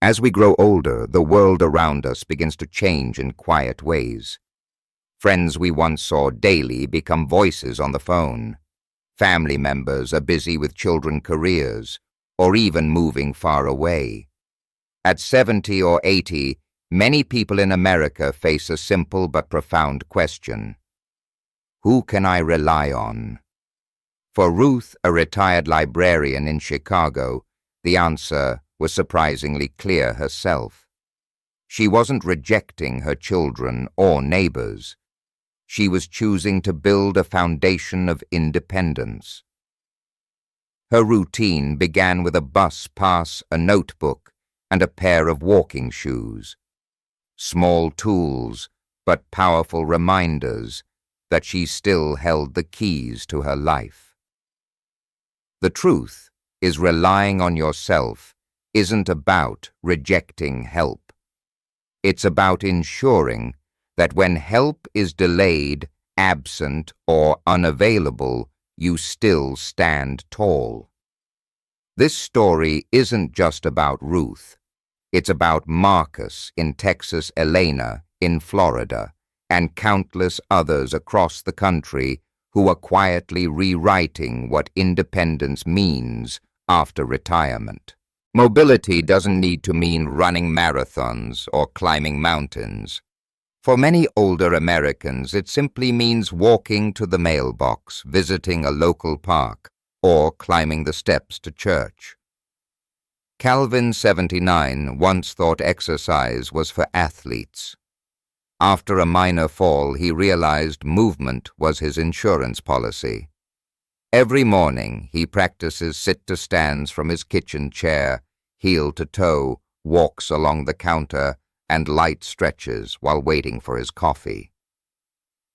As we grow older, the world around us begins to change in quiet ways. Friends we once saw daily become voices on the phone. Family members are busy with children's careers, or even moving far away. At 70 or 80, many people in America face a simple but profound question. Who can I rely on? For Ruth, a retired librarian in Chicago, the answer was surprisingly clear herself. She wasn't rejecting her children or neighbors. She was choosing to build a foundation of independence. Her routine began with a bus pass, a notebook, and a pair of walking shoes. Small tools, but powerful reminders that she still held the keys to her life. The truth is, relying on yourself isn't about rejecting help. It's about ensuring that when help is delayed, absent, or unavailable, you still stand tall. This story isn't just about Ruth. It's about Marcus in Texas, Elena in Florida, and countless others across the country who are quietly rewriting what independence means after retirement. Mobility doesn't need to mean running marathons or climbing mountains. For many older Americans, it simply means walking to the mailbox, visiting a local park, or climbing the steps to church. Calvin, 79, once thought exercise was for athletes. After a minor fall, he realized movement was his insurance policy. Every morning, he practices sit-to-stands from his kitchen chair, heel to toe, walks along the counter, and light stretches while waiting for his coffee.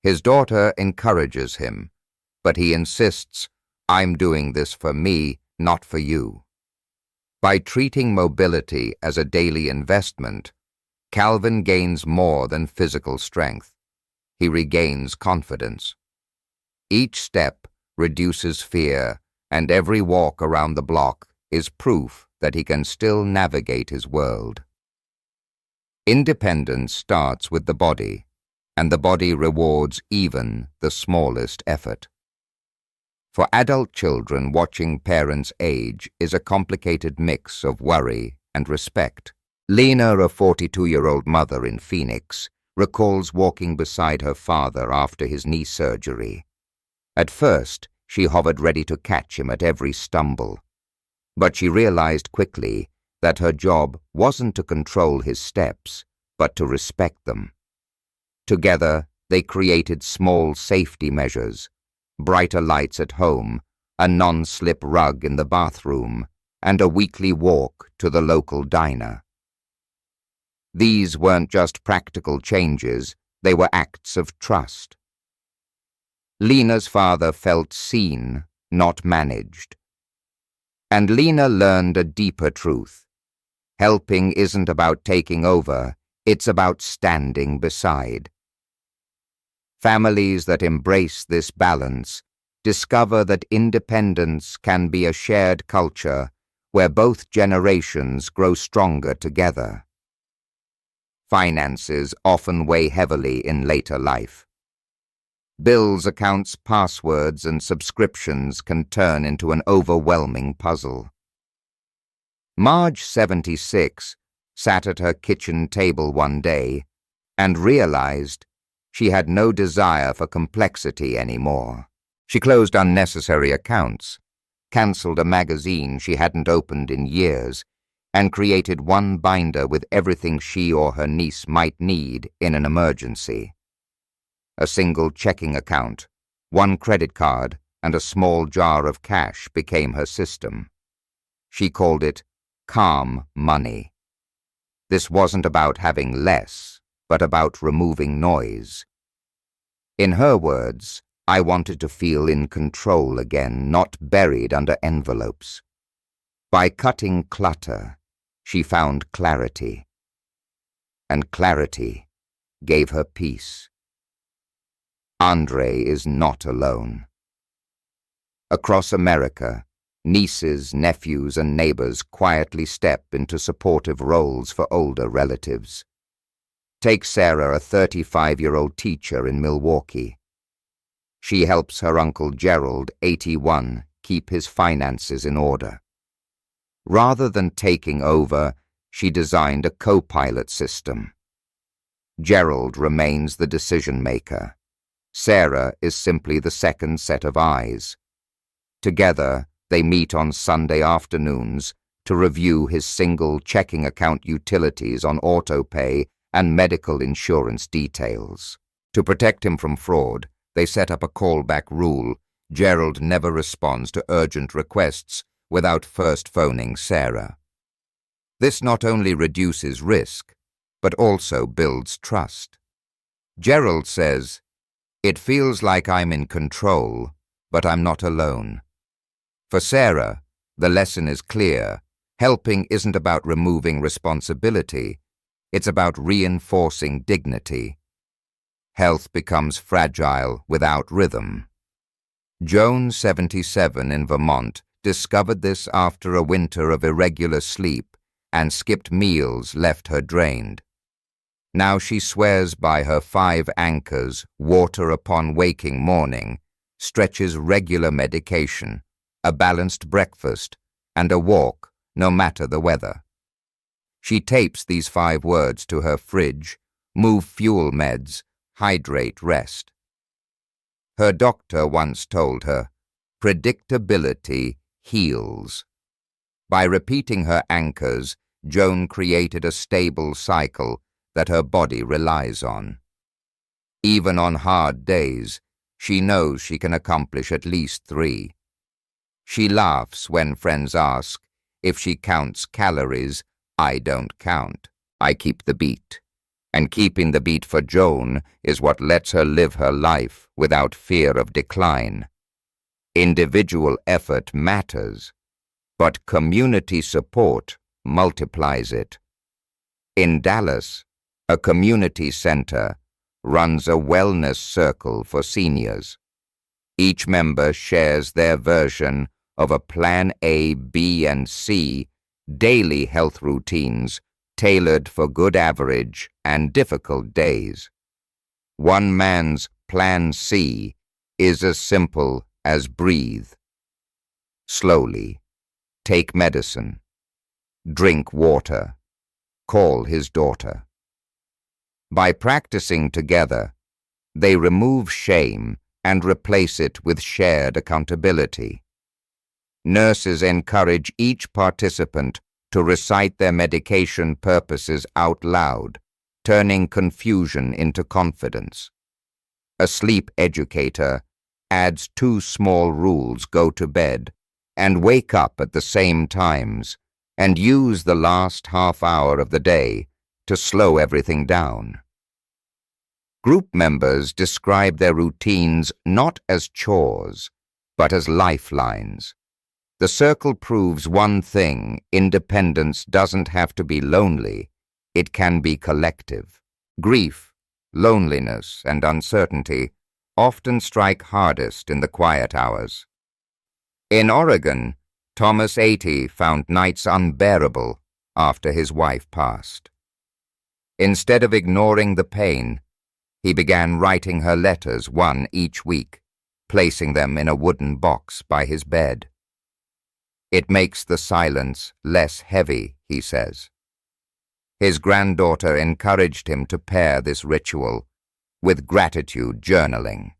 His daughter encourages him, but he insists, "I'm doing this for me, not for you." By treating mobility as a daily investment, Calvin gains more than physical strength. He regains confidence. Each step reduces fear, and every walk around the block is proof that he can still navigate his world. Independence starts with the body, and the body rewards even the smallest effort. For adult children, watching parents age is a complicated mix of worry and respect. Lena, a 42-year-old mother in Phoenix, recalls walking beside her father after his knee surgery. At first, she hovered ready to catch him at every stumble. But she realized quickly that her job wasn't to control his steps, but to respect them. Together, they created small safety measures, brighter lights at home, a non-slip rug in the bathroom, and a weekly walk to the local diner. These weren't just practical changes, they were acts of trust. Lena's father felt seen, not managed. And Lena learned a deeper truth. Helping isn't about taking over, it's about standing beside. Families that embrace this balance discover that independence can be a shared culture where both generations grow stronger together. Finances often weigh heavily in later life. Bills, accounts, passwords, and subscriptions can turn into an overwhelming puzzle. Marge, 76, sat at her kitchen table one day and realized she had no desire for complexity anymore. She closed unnecessary accounts, cancelled a magazine she hadn't opened in years, and created one binder with everything she or her niece might need in an emergency. A single checking account, one credit card, and a small jar of cash became her system. She called it calm money. This wasn't about having less, but about removing noise. In her words, I wanted to feel in control again, not buried under envelopes. By cutting clutter, she found clarity. And clarity gave her peace. Andre is not alone. Across America, Nieces, nephews, and neighbors quietly step into supportive roles for older relatives. Take Sarah, a 35-year-old teacher in Milwaukee. She helps her Uncle Gerald, 81, keep his finances in order. Rather than taking over, she designed a co-pilot system. Gerald remains the decision-maker. Sarah is simply the second set of eyes. Together, they meet on Sunday afternoons to review his single checking account utilities on autopay and medical insurance details. To protect him from fraud, they set up a callback rule. Gerald never responds to urgent requests without first phoning Sarah. This not only reduces risk, but also builds trust. Gerald says, "It feels like I'm in control, but I'm not alone." For Sarah, the lesson is clear. Helping isn't about removing responsibility. It's about reinforcing dignity. Health becomes fragile without rhythm. Joan, 77, in Vermont, discovered this after a winter of irregular sleep, and skipped meals left her drained. Now she swears by her 5 anchors: water upon waking morning, stretches regular medication, a balanced breakfast, and a walk, no matter the weather. She tapes these 5 words to her fridge: move fuel meds, hydrate, rest. Her doctor once told her, predictability heals. By repeating her anchors, Joan created a stable cycle that her body relies on. Even on hard days, she knows she can accomplish at least 3. She laughs when friends ask if she counts calories. I don't count. I keep the beat. And keeping the beat for Joan is what lets her live her life without fear of decline. Individual effort matters, but community support multiplies it. In Dallas, a community center runs a wellness circle for seniors. Each member shares their version of a Plan A, B, and C daily health routines tailored for good average and difficult days. One man's Plan C is as simple as breathe slowly, take medicine, drink water, call his daughter. By practicing together, they remove shame and replace it with shared accountability. Nurses encourage each participant to recite their medication purposes out loud, turning confusion into confidence. A sleep educator adds 2 small rules: go to bed and wake up at the same times, and use the last half hour of the day to slow everything down. Group members describe their routines not as chores, but as lifelines. The circle proves one thing: independence doesn't have to be lonely, it can be collective. Grief, loneliness, and uncertainty often strike hardest in the quiet hours. In Oregon, Thomas, 80, found nights unbearable after his wife passed. Instead of ignoring the pain, he began writing her letters, 1 each week, placing them in a wooden box by his bed. It makes the silence less heavy, he says. His granddaughter encouraged him to pair this ritual with gratitude journaling.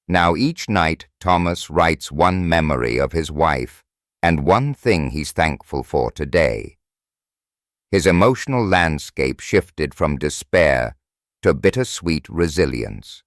Now each night Thomas writes 1 memory of his wife and 1 thing he's thankful for today. His emotional landscape shifted from despair to bittersweet resilience.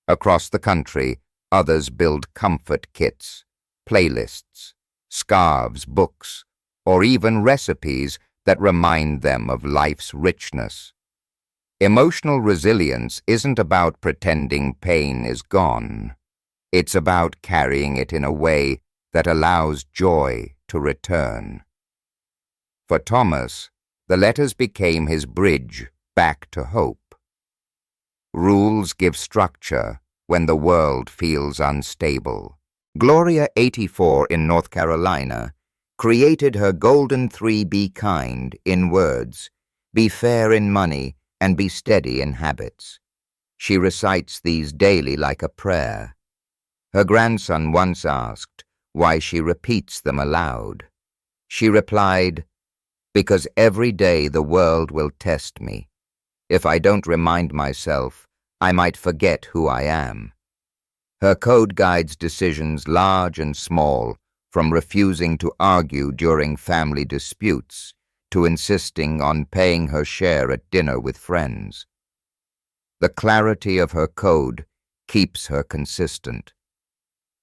Across the country, others build comfort kits, playlists, scarves, books, or even recipes that remind them of life's richness. Emotional resilience isn't about pretending pain is gone. It's about carrying it in a way that allows joy to return. For Thomas, the letters became his bridge back to hope. Rules give structure when the world feels unstable. Gloria, 84, in North Carolina, created her golden 3 be kind in words, be fair in money, and be steady in habits. She recites these daily like a prayer. Her grandson once asked why she repeats them aloud. She replied, "Because every day the world will test me. If I don't remind myself, I might forget who I am." Her code guides decisions large and small, from refusing to argue during family disputes to insisting on paying her share at dinner with friends. The clarity of her code keeps her consistent.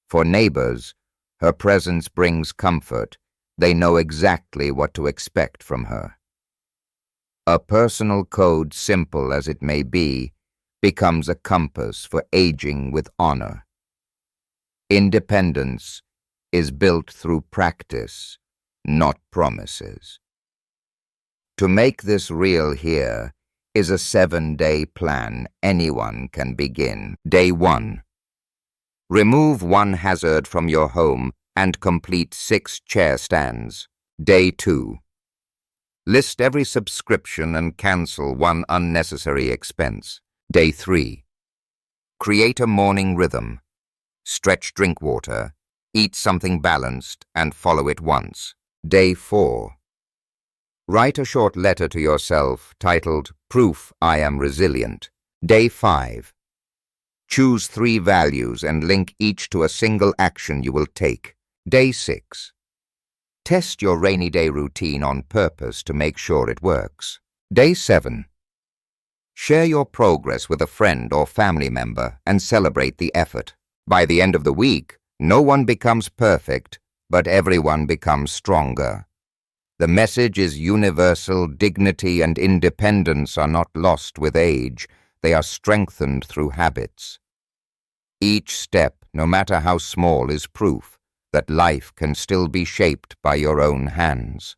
For neighbors, her presence brings comfort. They know exactly what to expect from her. A personal code, simple as it may be, becomes a compass for aging with honor. Independence is built through practice, not promises. To make this real here is a 7-day plan anyone can begin. Day 1. Remove 1 hazard from your home and complete 6 chair stands. Day 2. List every subscription and cancel 1 unnecessary expense. Day 3. Create a morning rhythm. Stretch, drink water, eat something balanced, and follow it once. Day 4. Write a short letter to yourself titled, "Proof I Am Resilient." Day 5. Choose 3 values and link each to a single action you will take. Day 6. Test your rainy day routine on purpose to make sure it works. Day 7. Share your progress with a friend or family member and celebrate the effort. By the end of the week, no one becomes perfect, but everyone becomes stronger. The message is universal. Dignity and independence are not lost with age. They are strengthened through habits. Each step, no matter how small, is proof that life can still be shaped by your own hands.